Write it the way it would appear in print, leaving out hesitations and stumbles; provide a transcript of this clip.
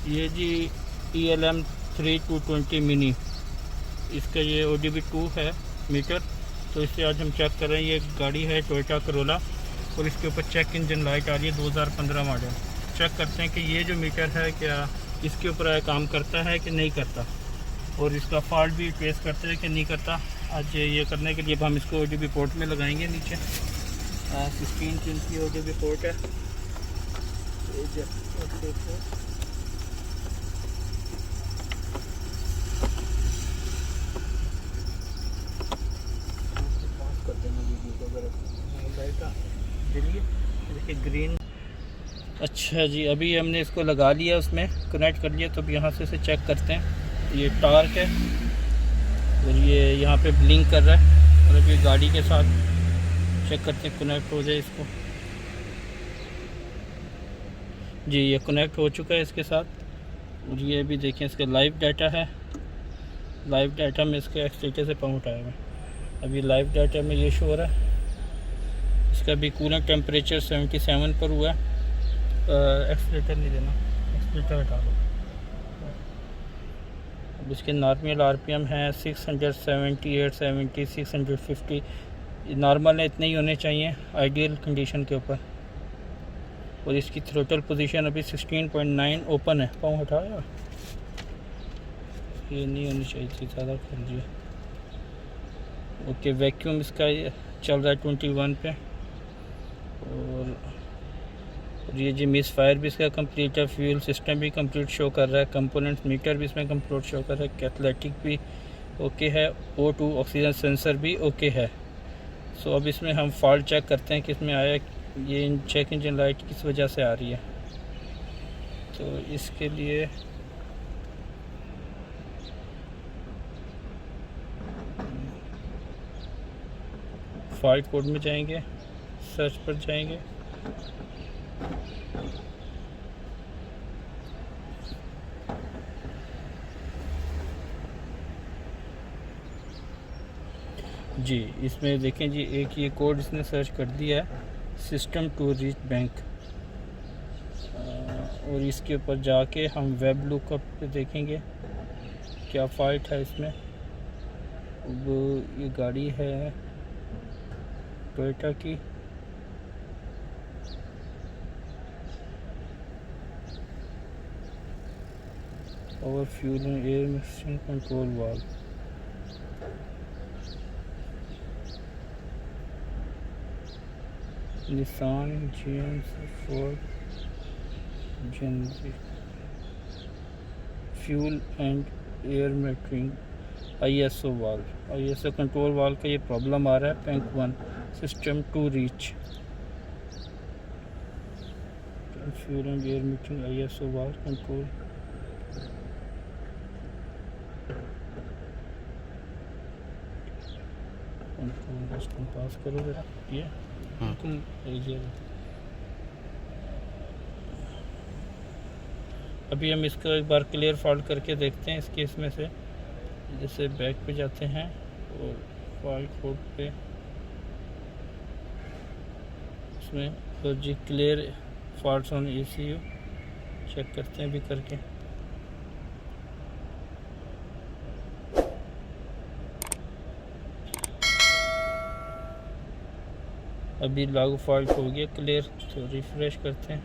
ये जी ELM 3220 mini, इसका ये ODB2 है मीटर। तो इससे आज हम चेक कर रहे हैं। ये गाड़ी है टोयोटा करोला और इसके ऊपर चेक इंजन लाइट आ रही है 2015 मॉडल। चेक करते हैं कि ये जो मीटर है क्या इसके ऊपर काम करता है कि नहीं करता, और इसका फॉल्ट भी ट्रेस करते हैं कि नहीं करता। आज ये करने के लिए हम इसको ODB पोर्ट में लगाएंगे। नीचे 16 इंच की ODB पोर्ट है। देखिए ग्रीन। अच्छा जी, अभी हमने इसको लगा लिया, उसमें कनेक्ट कर लिया। तो अब यहाँ से इसे चेक करते हैं। ये टार्क है और ये यहाँ पे ब्लिंक कर रहा है। और अब ये गाड़ी के साथ चेक करते हैं, कनेक्ट हो जाए इसको। जी ये कनेक्ट हो चुका है इसके साथ। और ये भी देखें इसका लाइव डाटा है। लाइव डाटा में इसके एक्सीटर से पाँव उठाया हुआ है। अभी लाइव डाटा में ये शो हो रहा है। इसका भी कूलेंट टेम्परेचर 77 पर हुआ है। एक्सीटर नहीं देना, एक्सीटर हटा दो। अब इसके नॉर्मल RPM है 678, 70, 650। नॉर्मल है, इतने ही होने चाहिए आइडियल कंडीशन के ऊपर। और इसकी थ्रोटल पोजीशन अभी 16.9 ओपन है। पाँव हटाया, ये नहीं होनी चाहिए थी, ज़्यादा कर दिया। ओके, वैक्यूम इसका चल रहा है 21 पे। और ये जी मिस फायर भी इसका कंप्लीट है। फ्यूल सिस्टम भी कंप्लीट शो कर रहा है। कंपोनेंट मीटर भी इसमें कंप्लीट शो कर रहा है। कैथलेटिक भी ओके है। O2 ऑक्सीजन सेंसर भी ओके है। सो अब इसमें हम फॉल्ट चेक करते हैं कि इसमें आया। ये चेक इंजन लाइट किस वजह से आ रही है। तो इसके लिए फॉल्ट कोड में जाएंगे, सर्च पर जाएंगे। जी इसमें देखें जी, एक ये कोड इसने सर्च कर दिया है, सिस्टम टू रीच बैंक। और इसके ऊपर जाके हम वेब लुकअप पे देखेंगे क्या फॉल्ट है इसमें। वो ये गाड़ी है टोयोटा की। और fuel and air mixing control valve. Nissan GMC Ford जनरी। Fuel and air metering ISO valve. ISO control valve का ये प्रॉब्लम आ रहा है। Bank 1 system too rich. Fuel and air metering ISO valve control. Pass करो जरा ये। अभी हम इसको एक बार क्लियर फॉल्ट करके देखते हैं इसके इसमें से। जैसे बैक पे जाते हैं और फॉल्ट कोड पे इसमें तो जी clear faults on ECU check करते हैं अभी करके। अभी लागू फॉल्ट हो गया क्लियर। तो रिफ्रेश करते हैं।